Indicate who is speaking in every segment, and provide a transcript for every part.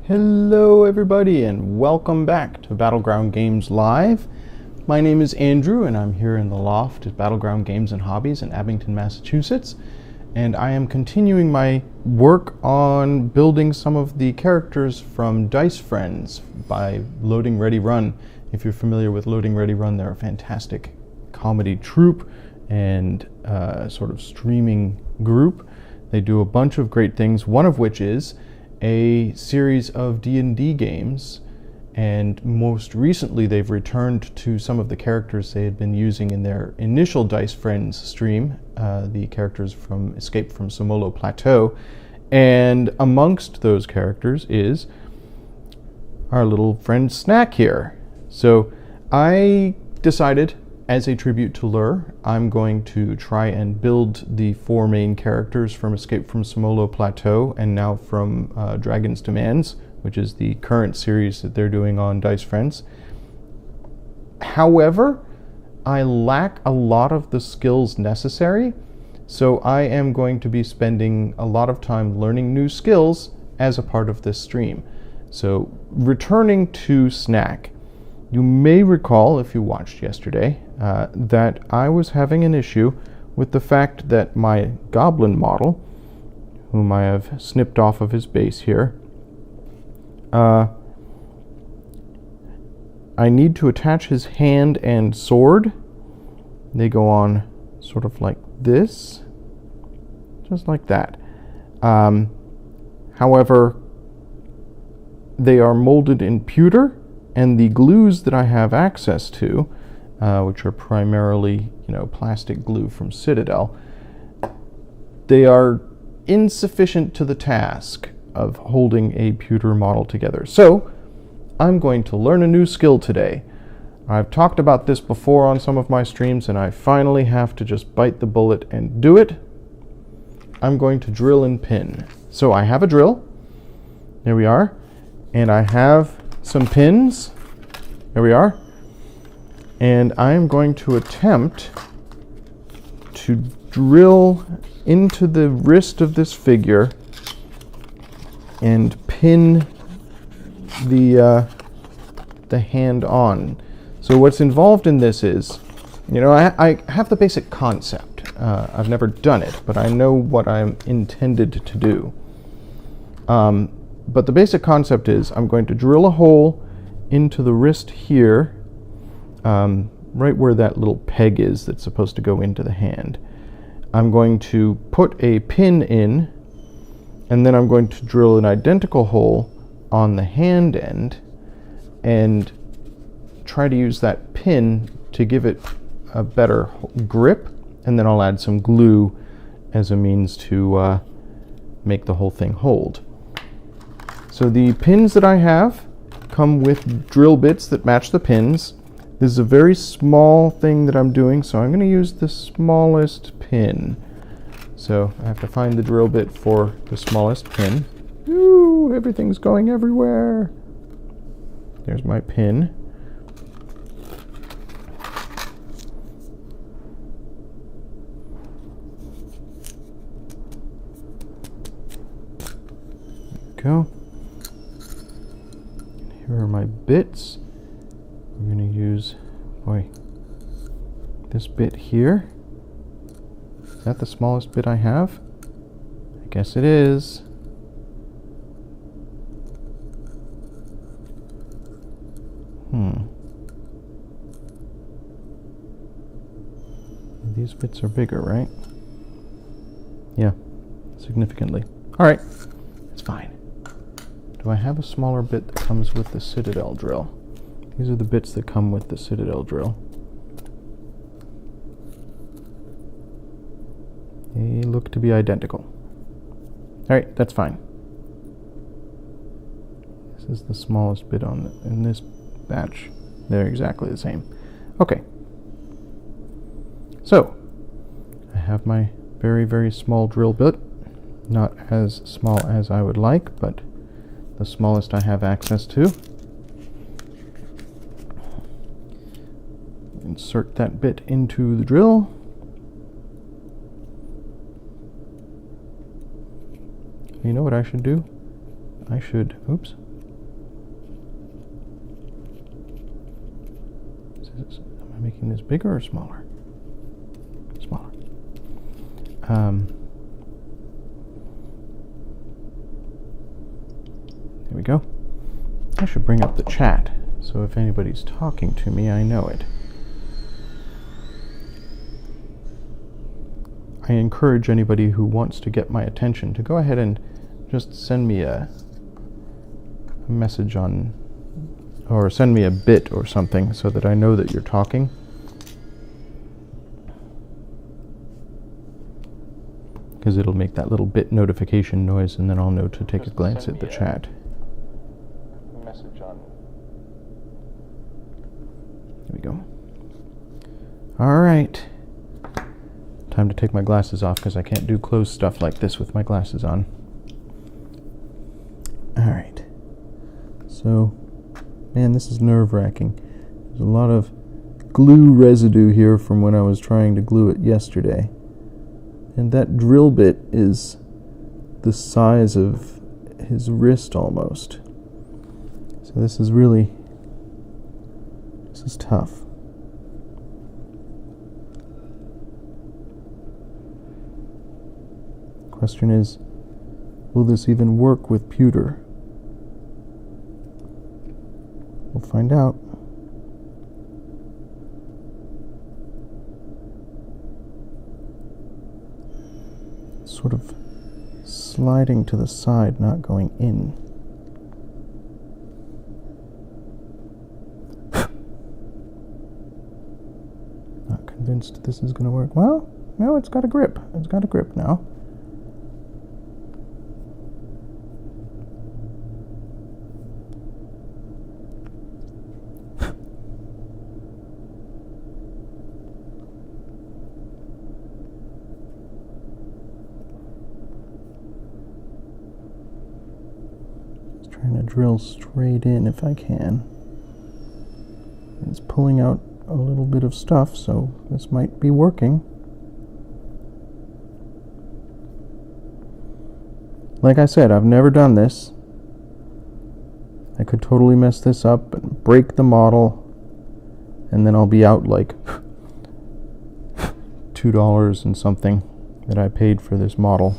Speaker 1: Hello everybody and welcome back to Battleground Games Live. My name is Andrew and I'm here in the loft at Battleground Games and Hobbies in Abington, Massachusetts. And I am continuing my work on building some of the characters from Dice Friends by Loading Ready Run. If you're familiar with Loading Ready Run, they're a fantastic comedy troupe and sort of streaming group. They do a bunch of great things, one of which is a series of D&D games, and most recently they've returned to some of the characters they had been using in their initial Dice Friends stream, the characters from Escape from Somolo Plateau, and amongst those characters is our little friend Snak here. So I decided, as a tribute to Lur, I'm going to try and build the four main characters from Escape from Somolo Plateau and now from Dragon's Demands, which is the current series that they're doing on Dice Friends. However, I lack a lot of the skills necessary, so I am going to be spending a lot of time learning new skills as a part of this stream. So, returning to Snak, you may recall, if you watched yesterday, that I was having an issue with the fact that my goblin model, whom I have snipped off of his base here, I need to attach his hand and sword. They go on sort of like this, just like that. However, they are molded in pewter, and the glues that I have access to, which are primarily, plastic glue from Citadel, they are insufficient to the task of holding a pewter model together. So, I'm going to learn a new skill today. I've talked about this before on some of my streams, and I finally have to just bite the bullet and do it. I'm going to drill and pin. So I have a drill. There we are. And I have some pins. There we are. And I am going to attempt to drill into the wrist of this figure and pin the hand on. So what's involved in this is, I have the basic concept. I've never done it, but I know what I'm intended to do. But the basic concept is I'm going to drill a hole into the wrist here, right where that little peg is that's supposed to go into the hand. I'm going to put a pin in, and then I'm going to drill an identical hole on the hand end and try to use that pin to give it a better grip, and then I'll add some glue as a means to make the whole thing hold. So the pins that I have come with drill bits that match the pins. This is a very small thing that I'm doing, so I'm going to use the smallest pin. So I have to find the drill bit for the smallest pin. Ooh, everything's going everywhere. There's my pin. There we go. Here are my bits. We're going to use, this bit here. Is that the smallest bit I have? I guess it is. These bits are bigger, right? Yeah, significantly. All right, it's fine. Do I have a smaller bit that comes with the Citadel drill? These are the bits that come with the Citadel drill. They look to be identical. All right, that's fine. This is the smallest bit in this batch. They're exactly the same. Okay. So, I have my very, very small drill bit. Not as small as I would like, but the smallest I have access to. Insert that bit into the drill. You know what I should do? I should, oops, making this bigger or smaller? Smaller. There we go. I should bring up the chat, so if anybody's talking to me, I know it. I encourage anybody who wants to get my attention to go ahead and just send me a message on, or send me a bit or something so that I know that you're talking. Because it'll make that little bit notification noise, and then I'll know to take a glance at the chat. Message on. There we go. All right. Time to take my glasses off because I can't do closed stuff like this with my glasses on. All right. So, man, this is nerve-wracking. There's a lot of glue residue here from when I was trying to glue it yesterday. And that drill bit is the size of his wrist almost. So this is tough. Question is, will this even work with pewter? We'll find out. Sort of sliding to the side, not going in. Not convinced this is going to work. Well, no, it's got a grip. It's got a grip now. Trying to drill straight in if I can. It's pulling out a little bit of stuff, so this might be working. Like I said, I've never done this. I could totally mess this up and break the model, and then I'll be out like $2 and something that I paid for this model.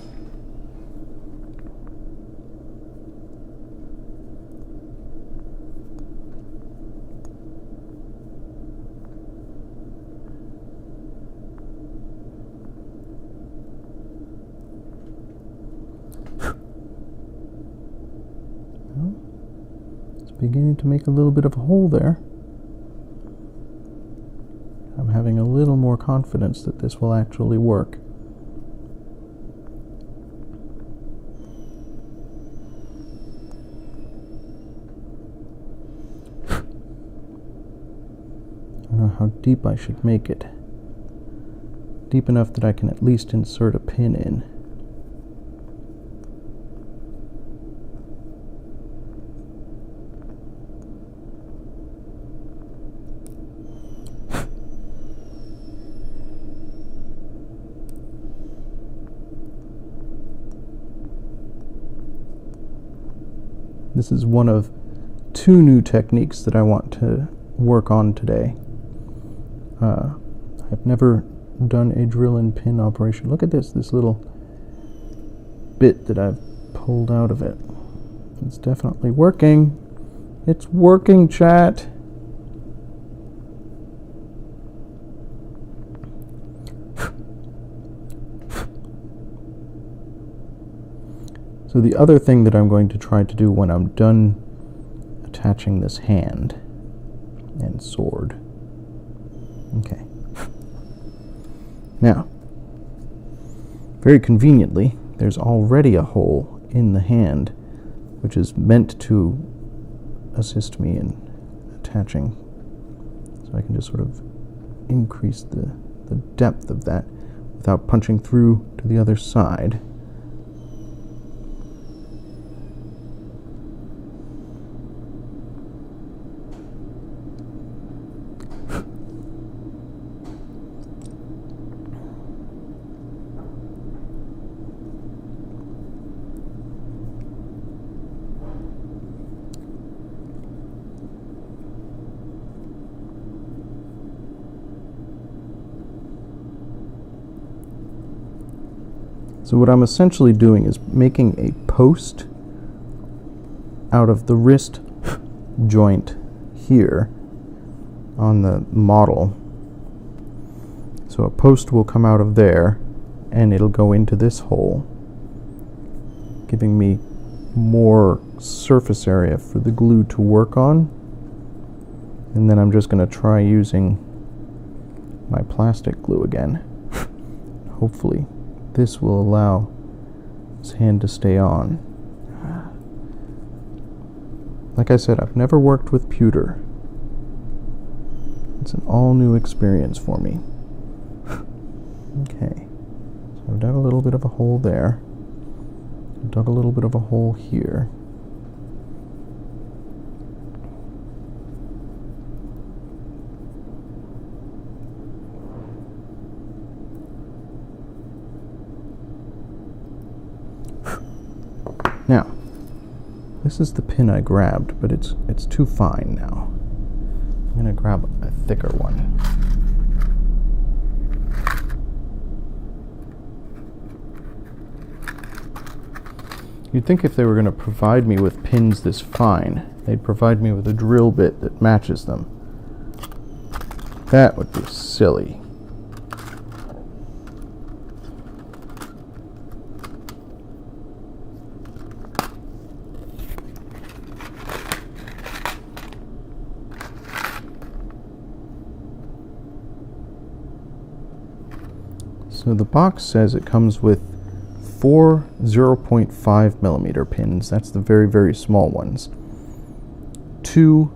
Speaker 1: Beginning to make a little bit of a hole there. I'm having a little more confidence that this will actually work. I don't know how deep I should make it. Deep enough that I can at least insert a pin in. This is one of two new techniques that I want to work on today. I've never done a drill and pin operation. Look at this little bit that I've pulled out of it. It's definitely working. It's working, chat. So the other thing that I'm going to try to do when I'm done attaching this hand and sword. Okay. Now, very conveniently, there's already a hole in the hand, which is meant to assist me in attaching. So I can just sort of increase the depth of that without punching through to the other side. So what I'm essentially doing is making a post out of the wrist joint here on the model. So a post will come out of there and it'll go into this hole, giving me more surface area for the glue to work on. And then I'm just going to try using my plastic glue again. Hopefully this will allow this hand to stay on. Like I said, I've never worked with pewter. It's an all new experience for me. Okay, so I've dug a little bit of a hole there. I've dug a little bit of a hole here. Now, this is the pin I grabbed, but it's too fine now. I'm going to grab a thicker one. You'd think if they were going to provide me with pins this fine, they'd provide me with a drill bit that matches them. That would be silly. So the box says it comes with 4 0.5 millimeter pins. That's the very, very small ones. 2,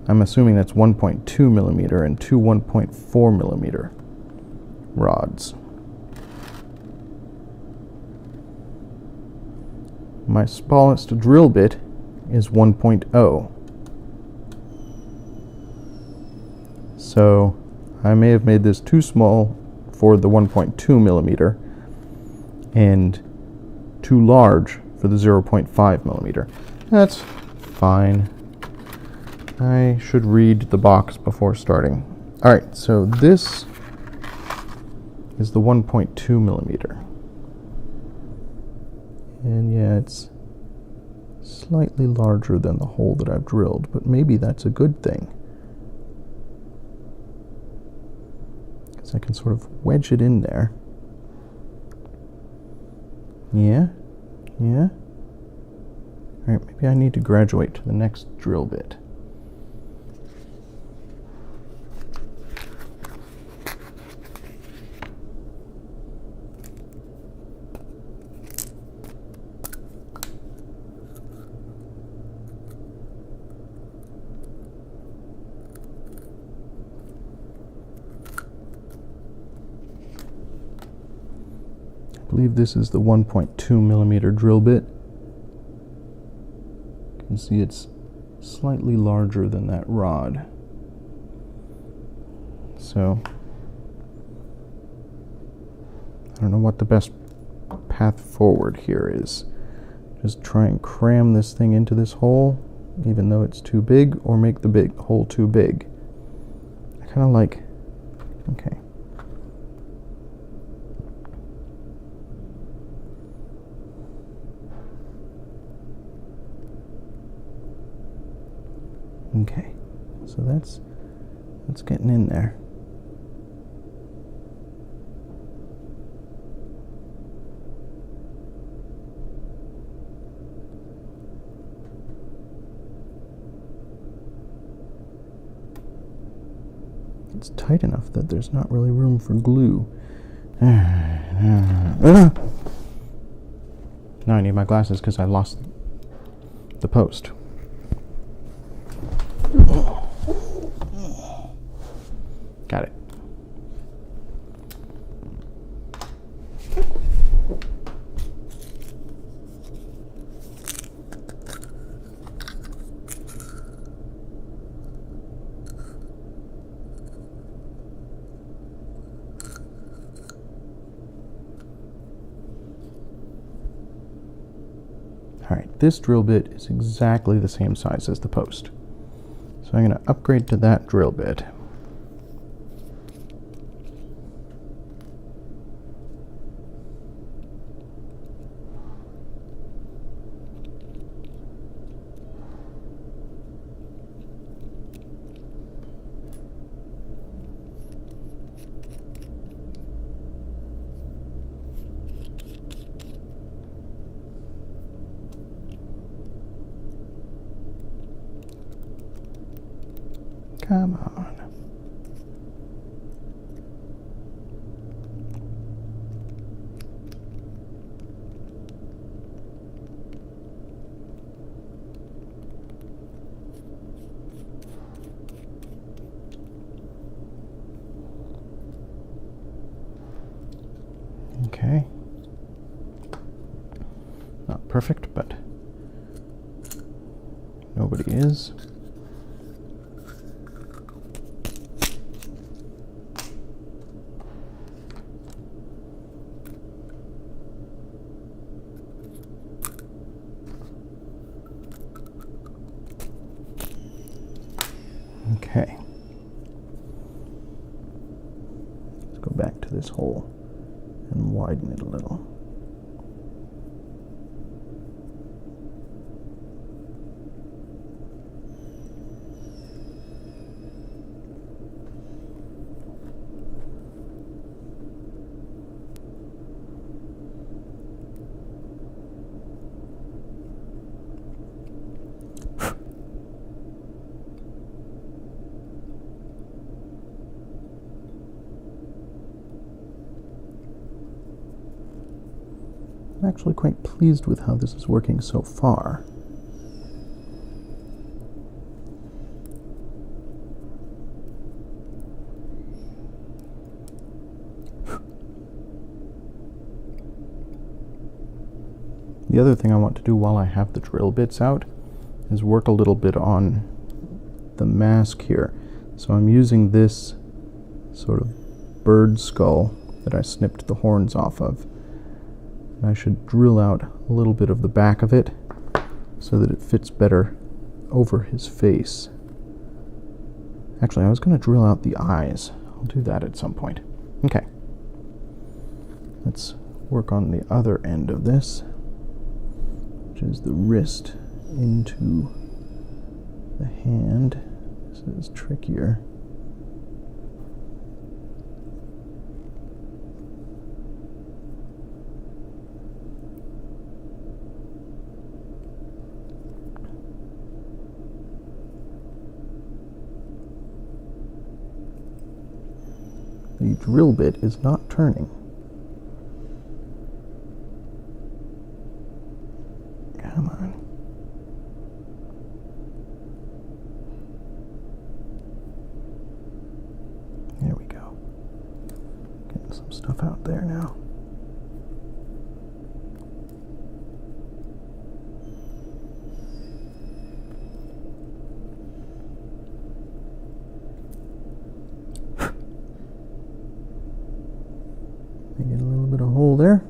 Speaker 1: I'm assuming that's 1.2 millimeter, and 2 1.4 millimeter rods. My smallest drill bit is 1.0. So I may have made this too small for the 1.2 millimeter and too large for the 0.5 millimeter. That's fine. I should read the box before starting. Alright, so this is the 1.2 millimeter. And yeah, it's slightly larger than the hole that I've drilled, but maybe that's a good thing. I can sort of wedge it in there. Yeah. Alright, maybe I need to graduate to the next drill bit. I believe this is the 1.2 millimeter drill bit. You can see it's slightly larger than that rod. So I don't know what the best path forward here is. Just try and cram this thing into this hole, even though it's too big, or make the big hole too big. I kind of like, okay. Okay, so that's getting in there. It's tight enough that there's not really room for glue. Now I need my glasses because I lost the post. Got it. All right, this drill bit is exactly the same size as the post. So I'm going to upgrade to that drill bit. Come on. Okay. Not perfect, but nobody is. Okay. Let's go back to this hole and widen it a little. I'm actually quite pleased with how this is working so far. The other thing I want to do while I have the drill bits out is work a little bit on the mask here. So I'm using this sort of bird skull that I snipped the horns off of. I should drill out a little bit of the back of it so that it fits better over his face. Actually, I was going to drill out the eyes. I'll do that at some point. Okay. Let's work on the other end of this, which is the wrist into the hand. This is trickier. The drill bit is not turning. Come on. There we go. Getting some stuff out there now. Get a little bit of hole there.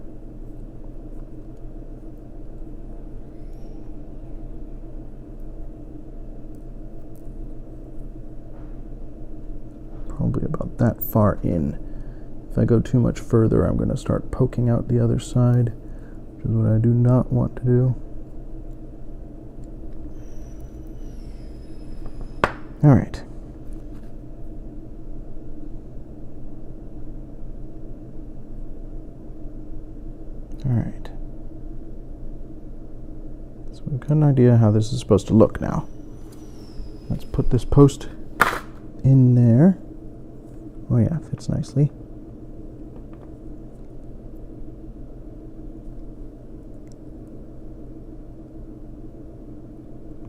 Speaker 1: Probably about that far in. If I go too much further, I'm going to start poking out the other side, which is what I do not want to do. All right. Alright, so we've got an idea how this is supposed to look now. Let's put this post in there. Oh yeah, fits nicely.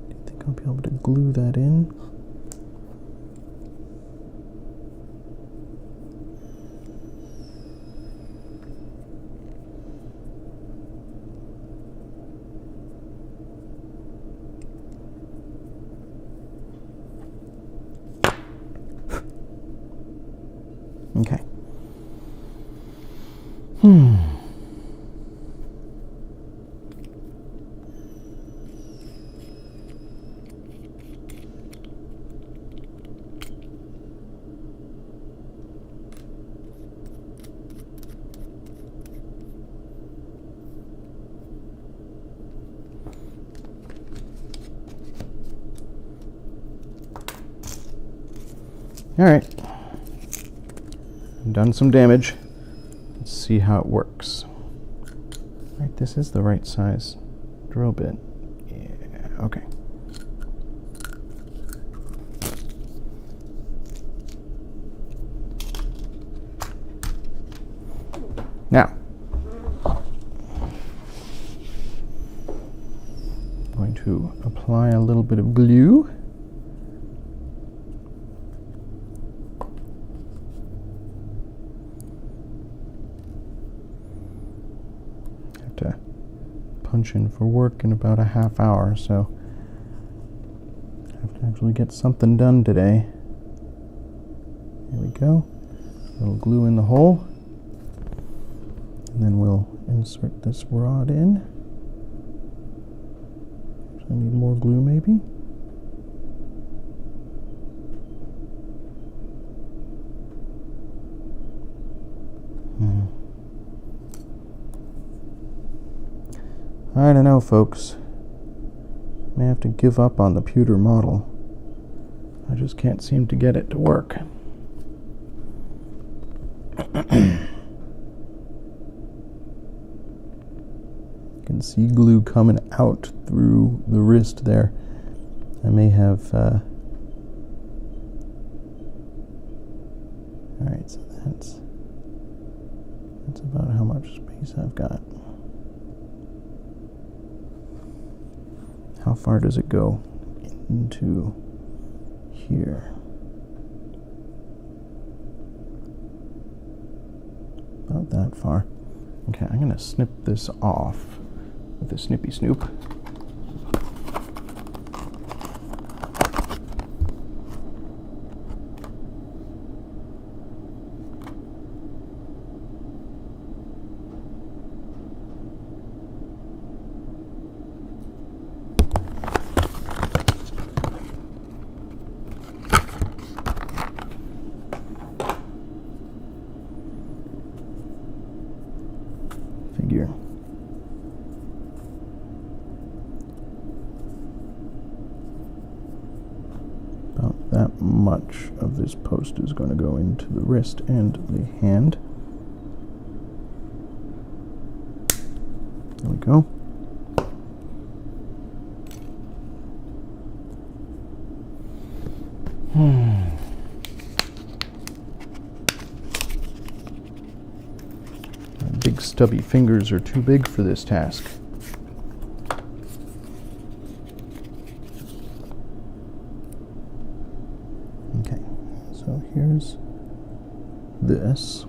Speaker 1: Do you think I'll be able to glue that in? Okay. All right. Done some damage. Let's see how it works. Right, this is the right size drill bit. Yeah, okay. Now, I'm going to apply a little bit of glue. Have to punch in for work in about a half hour, so I have to actually get something done today. There we go. A little glue in the hole. And then we'll insert this rod in. I need more glue, maybe. I don't know, folks. I may have to give up on the pewter model. I just can't seem to get it to work. You can see glue coming out through the wrist there. I may have... Alright, so that's about how much space I've got. How far does it go into here? About that far. Okay, I'm going to snip this off with a snippy snoop. Figure. About that much of this post is going to go into the wrist and the hand. There we go. My big stubby fingers are too big for this task. Okay, so here's this.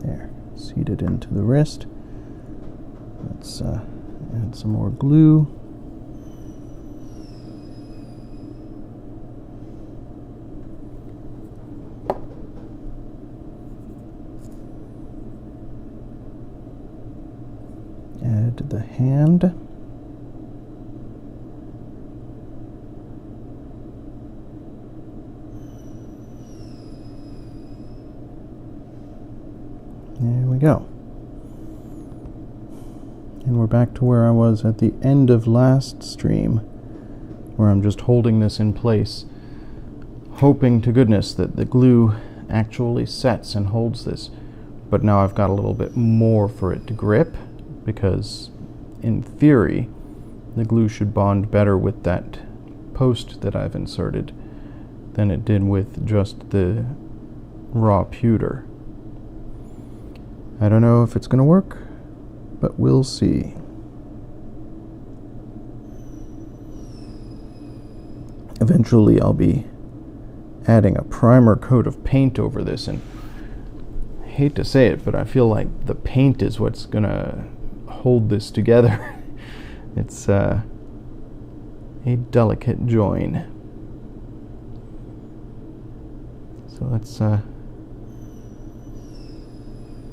Speaker 1: There, seated into the wrist. Let's add some more glue. Add the hand. There we go. And we're back to where I was at the end of last stream, where I'm just holding this in place, hoping to goodness that the glue actually sets and holds this. But now I've got a little bit more for it to grip, because in theory the glue should bond better with that post that I've inserted than it did with just the raw pewter. I don't know if it's going to work, but we'll see. Eventually I'll be adding a primer coat of paint over this, and I hate to say it, but I feel like the paint is what's going to hold this together. It's a delicate join. So let's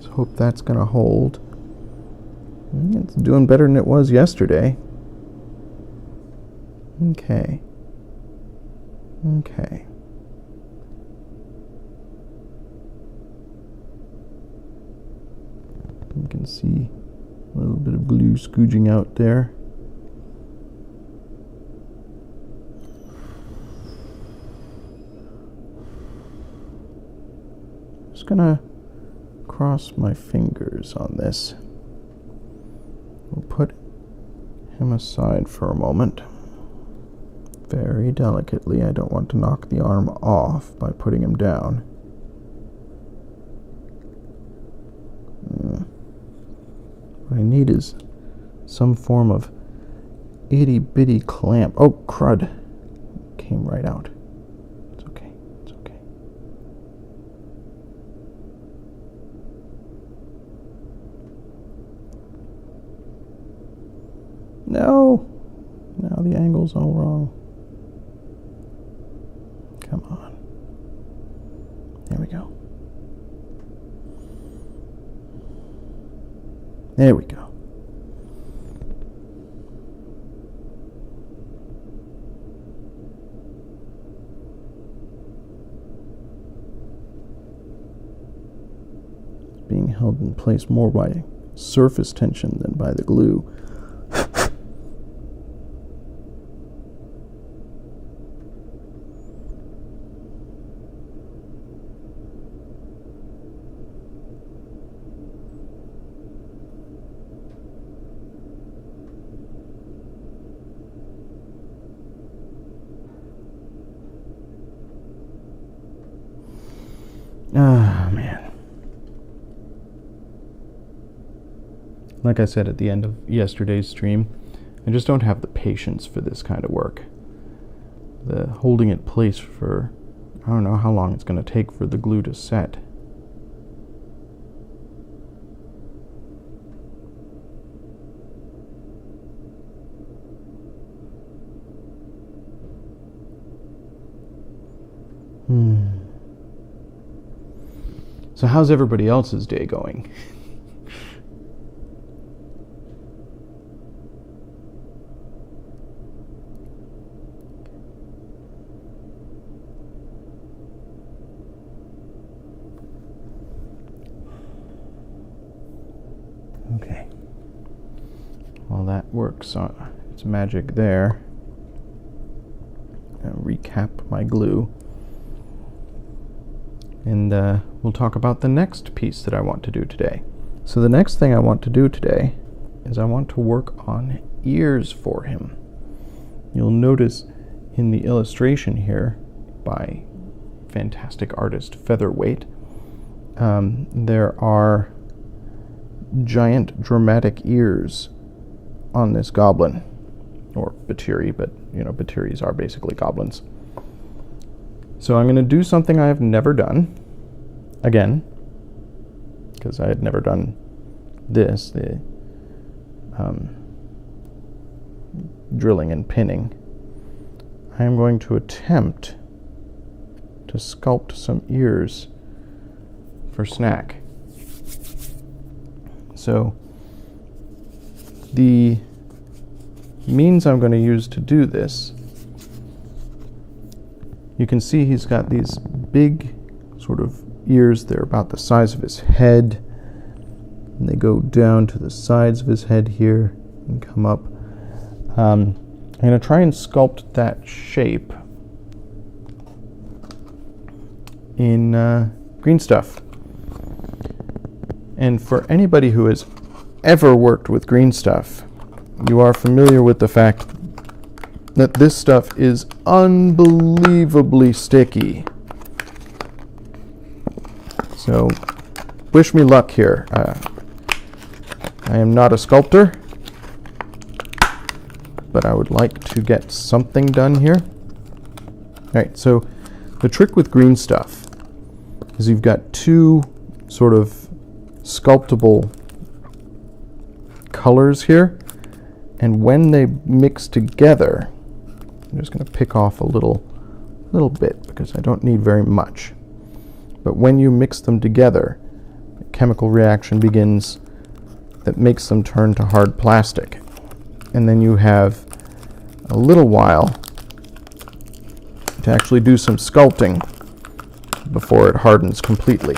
Speaker 1: hope that's going to hold. It's doing better than it was yesterday. Okay. Okay. You can see a little bit of glue scooging out there. Just gonna cross my fingers on this. We'll put him aside for a moment. Very delicately. I don't want to knock the arm off by putting him down. What I need is some form of itty-bitty clamp. Oh, crud. Came right out. It's okay. It's okay. No! Now the angle's all wrong. Come on. There we go. There we go. It's being held in place more by surface tension than by the glue. Ah, man. Like I said at the end of yesterday's stream, I just don't have the patience for this kind of work. The holding it place for, I don't know how long it's going to take for the glue to set. So how's everybody else's day going? Okay. Well, that works. It's magic there. I'll recap my glue. And we'll talk about the next piece that I want to do today. So the next thing I want to do today is I want to work on ears for him. You'll notice in the illustration here by fantastic artist Featherweight, there are giant dramatic ears on this goblin, or Batiri, but you know, Batiris are basically goblins. So I'm going to do something I have never done, again, because I had never done this, the drilling and pinning. I am going to attempt to sculpt some ears for Snak. So the means I'm going to use to do this, you can see he's got these big sort of ears. They're about the size of his head, and they go down to the sides of his head here and come up. I'm going to try and sculpt that shape in green stuff. And for anybody who has ever worked with green stuff, you are familiar with the fact that this stuff is unbelievably sticky. So, wish me luck here. I am not a sculptor, but I would like to get something done here. Alright, so the trick with green stuff is you've got two sort of sculptable colors here, and when they mix together, I'm just going to pick off a little bit because I don't need very much. But when you mix them together, a chemical reaction begins that makes them turn to hard plastic. And then you have a little while to actually do some sculpting before it hardens completely.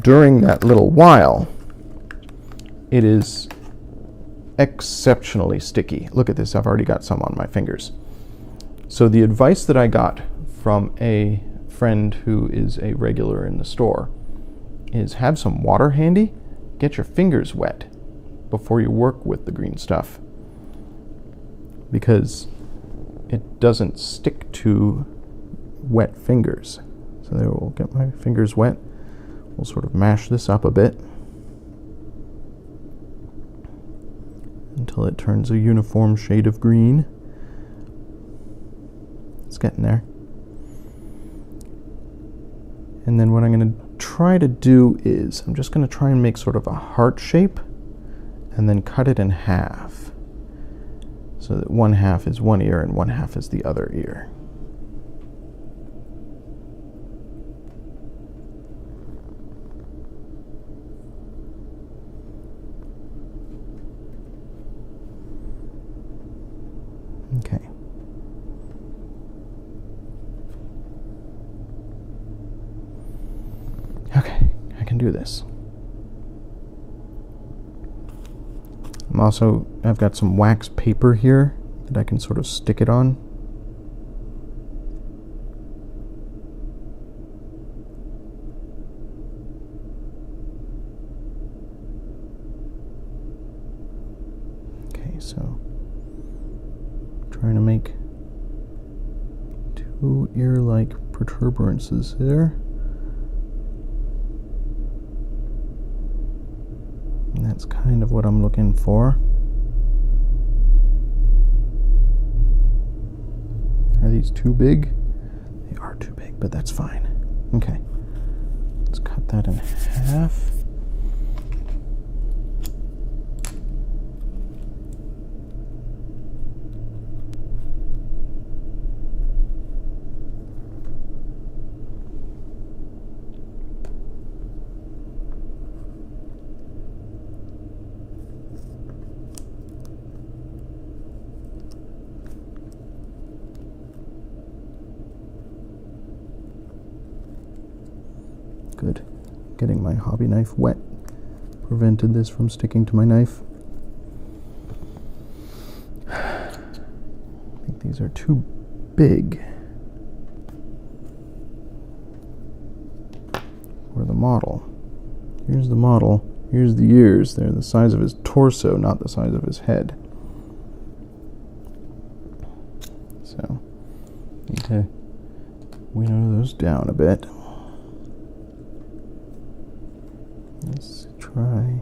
Speaker 1: During that little while, it is exceptionally sticky. Look at this, I've already got some on my fingers. So the advice that I got from a friend who is a regular in the store is have some water handy, get your fingers wet, before you work with the green stuff, because it doesn't stick to wet fingers. So there, we'll get my fingers wet. We'll sort of mash this up a bit until it turns a uniform shade of green. It's getting there. And then what I'm going to try to do is I'm just going to try and make sort of a heart shape and then cut it in half so that one half is one ear and one half is the other ear. Okay. Okay, I can do this. I've got some wax paper here that I can sort of stick it on. Okay, so trying to make two ear-like protuberances there. And that's kind of what I'm looking for. Are these too big? They are too big, but that's fine. Okay, let's cut that in half. Good. Getting my hobby knife wet prevented this from sticking to my knife. I think these are too big for the model. Here's the model. Here's the ears. They're the size of his torso, not the size of his head. So, need to winnow those down a bit. Let's try.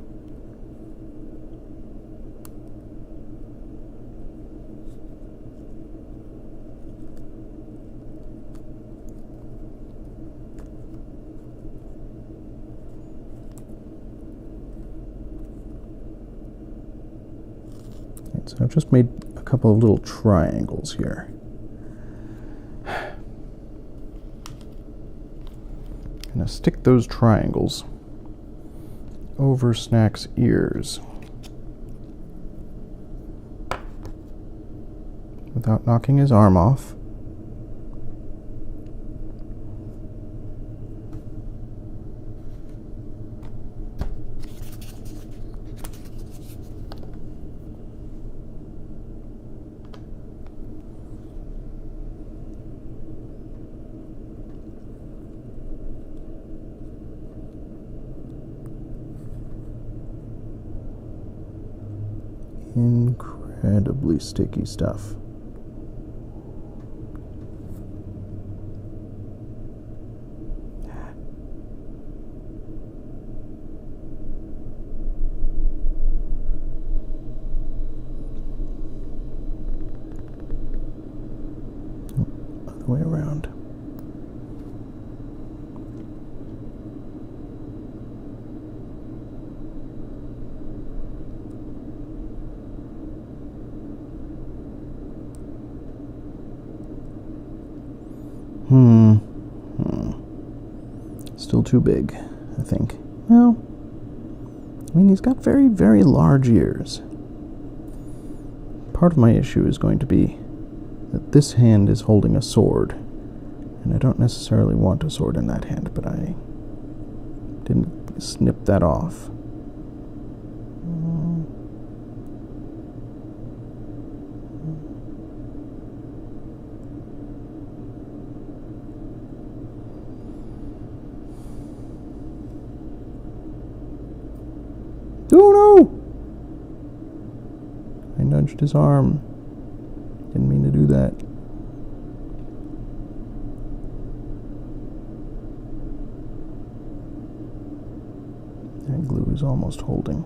Speaker 1: Right, so I've just made a couple of little triangles here. I'm going to stick those triangles over Snak's ears without knocking his arm off. Incredibly sticky stuff. Other way around. Still too big, I think. Well, I mean, he's got very, very large ears. Part of my issue is going to be that this hand is holding a sword, and I don't necessarily want a sword in that hand, but I didn't snip that off. Oh no! touched his arm. Didn't mean to do that. That glue is almost holding.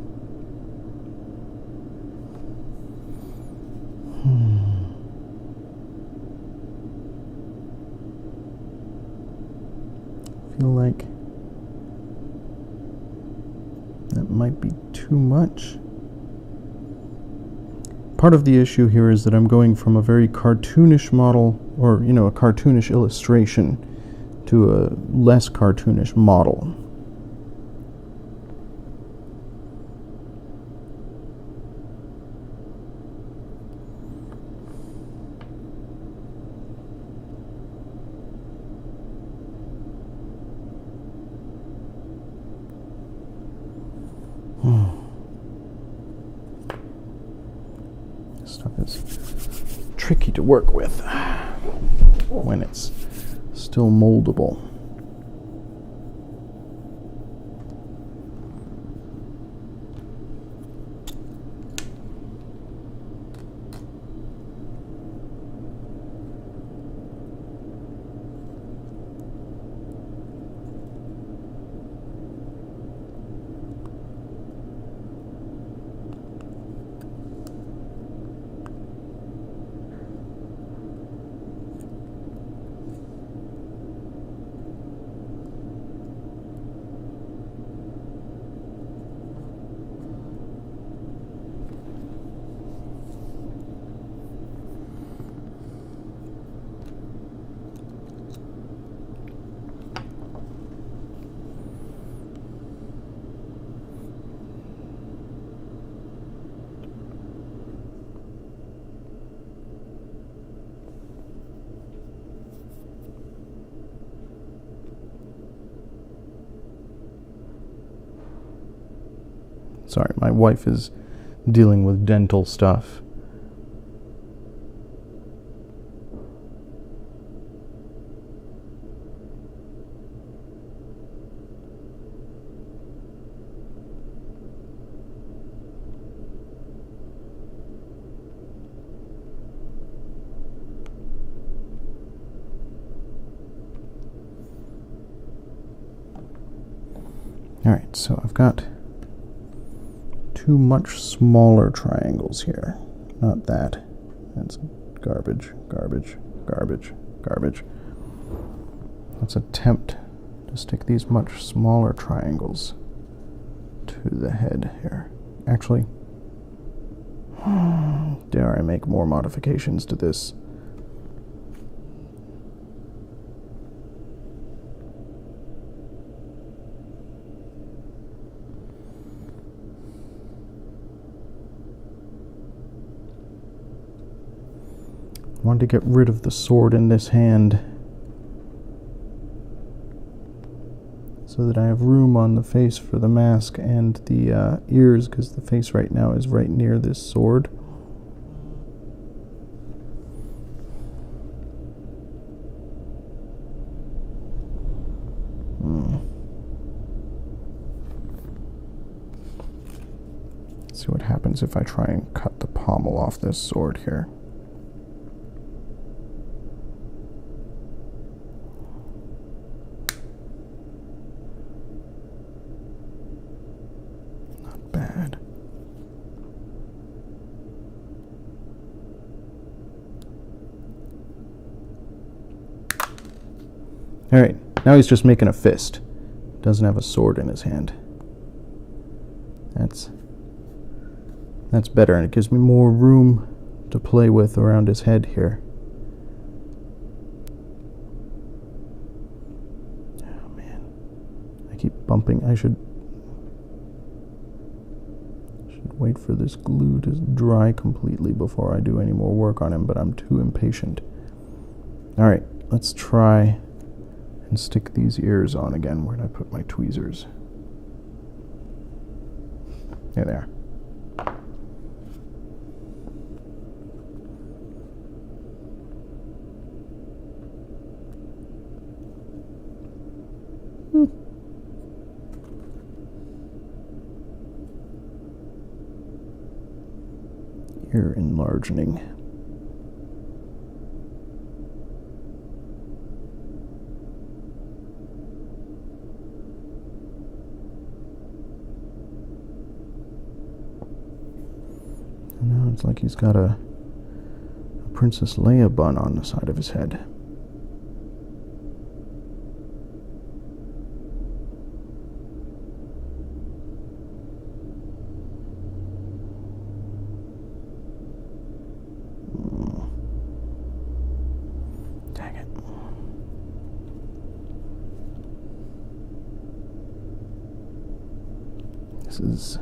Speaker 1: Feel like that might be too much. Part of the issue here is that I'm going from a very cartoonish model, or, a cartoonish illustration, to a less cartoonish model. Stuff is tricky to work with when it's still moldable. Sorry, my wife is dealing with dental stuff. All right, so I've got two much smaller triangles here. Not that. That's garbage, garbage, garbage, garbage. Let's attempt to stick these much smaller triangles to the head here. Actually, dare I make more modifications to this? I wanted to get rid of the sword in this hand so that I have room on the face for the mask and the ears, because the face right now is right near this sword. Let's see what happens if I try and cut the pommel off this sword here. Bad. All right, now he's just making a fist. Doesn't have a sword in his hand. That's better, and it gives me more room to play with around his head here. Oh man, I keep bumping. I should wait for this glue to dry completely before I do any more work on him, but I'm too impatient. All right, let's try and stick these ears on again. Where did I put my tweezers? There they are. ear enlarging. And now it's like he's got a Princess Leia bun on the side of his head. Dang it. This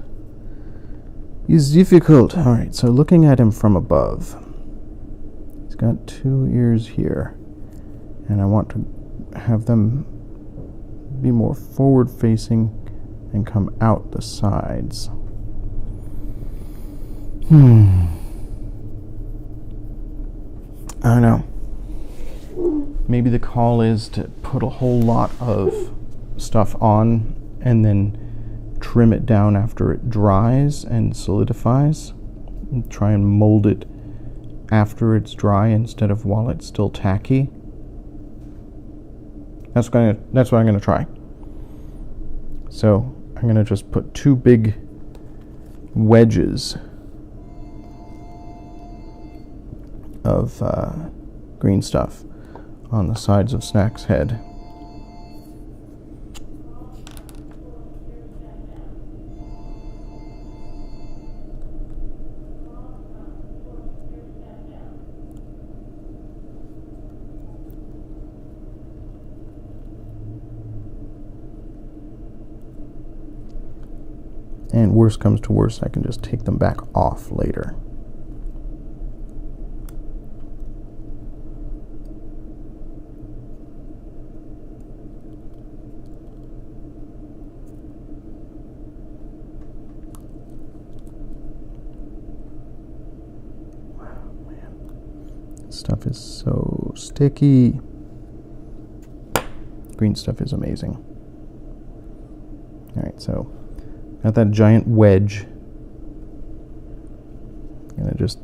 Speaker 1: is difficult. Alright, so looking at him from above, he's got two ears here, and I want to have them be more forward facing and come out the sides. I don't know. Maybe the call is to put a whole lot of stuff on and then trim it down after it dries and solidifies, and try and mold it after it's dry instead of while it's still tacky. That's what I'm gonna try. So I'm gonna just put two big wedges of green stuff on the sides of Snak's head. And worst comes to worst, I can just take them back off later. Wow, man. This stuff is so sticky. Green stuff is amazing. All right, so got that giant wedge. I'm gonna just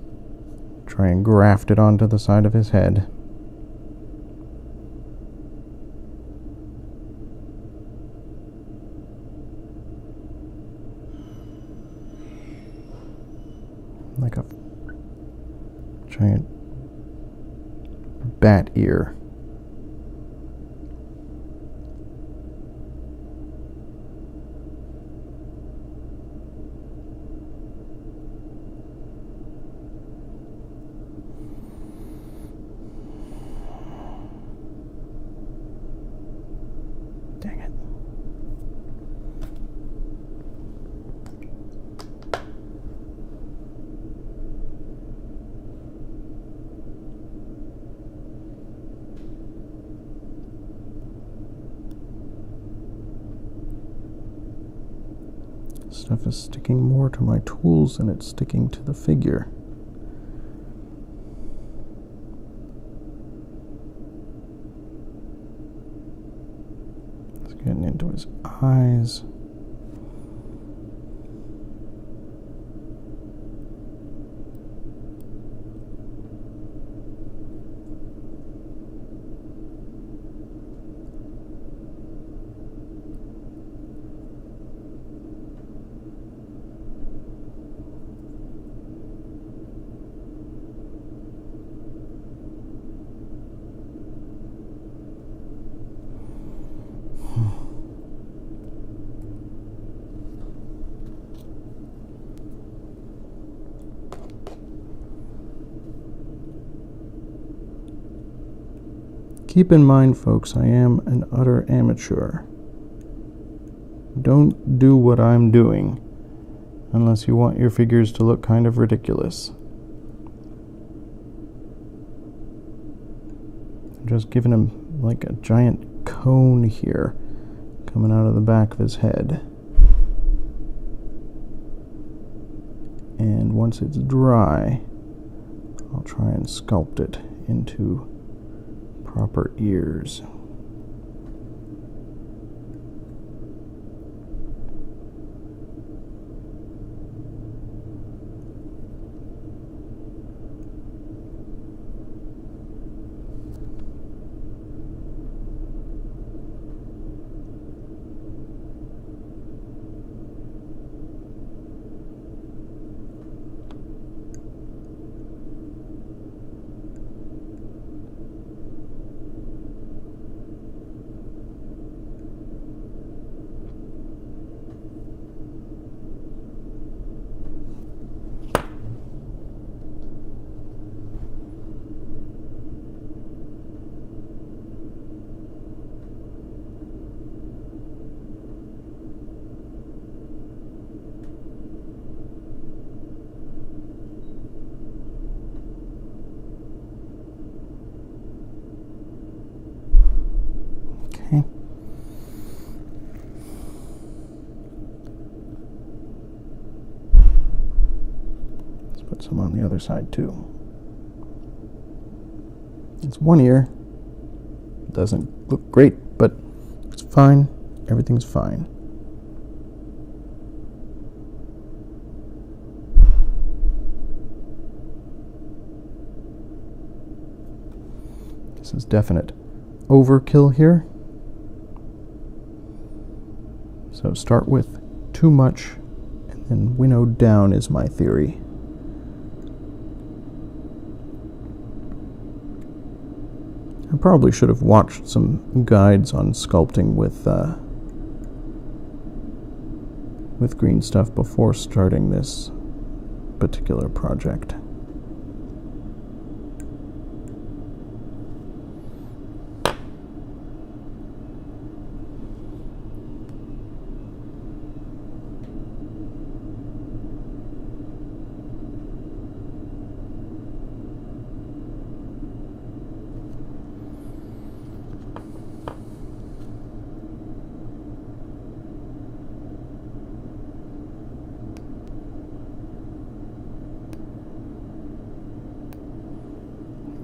Speaker 1: try and graft it onto the side of his head. Like a giant bat ear. Dang it. Stuff is sticking more to my tools than it's sticking to the figure. It's getting into his eyes. Keep in mind, folks, I am an utter amateur. Don't do what I'm doing unless you want your figures to look kind of ridiculous. I'm just giving him like a giant cone here coming out of the back of his head. And once it's dry, I'll try and sculpt it into proper ears. other side too. It's one ear. Doesn't look great, but it's fine. Everything's fine. This is definite overkill here. So start with too much and then winnow down is my theory. I probably should have watched some guides on sculpting with green stuff before starting this particular project.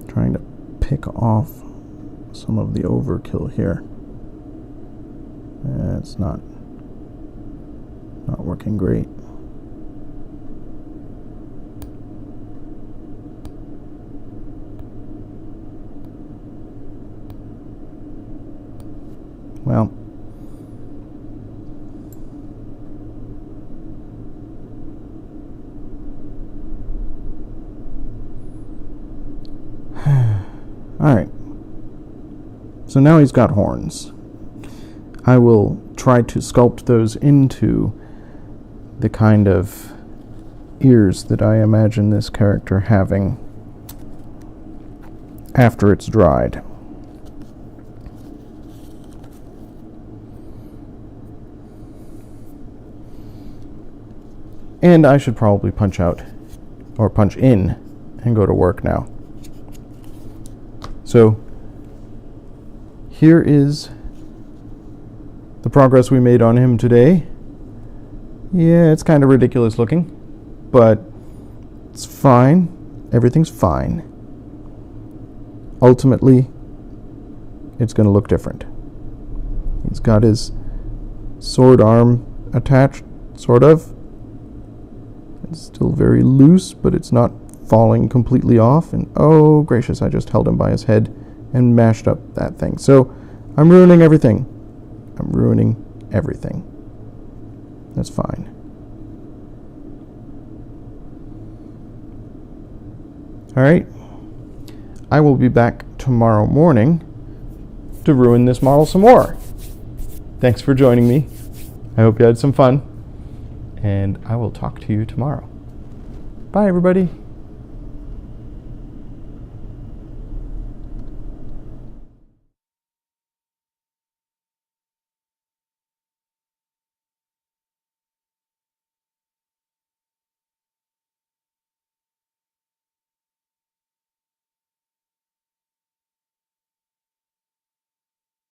Speaker 1: Trying to pick off some of the overkill here. It's not working great. Well, all right. So now he's got horns. I will try to sculpt those into the kind of ears that I imagine this character having after it's dried. And I should probably punch out or punch in and go to work now. So here is the progress we made on him today. Yeah, it's kind of ridiculous looking, but it's fine. Everything's fine. Ultimately, it's going to look different. He's got his sword arm attached, sort of. It's still very loose, but it's not falling completely off. And oh gracious, I just held him by his head and mashed up that thing. So I'm ruining everything. I'm ruining everything. That's fine. All right. I will be back tomorrow morning to ruin this model some more. Thanks for joining me. I hope you had some fun. And I will talk to you tomorrow. Bye, everybody.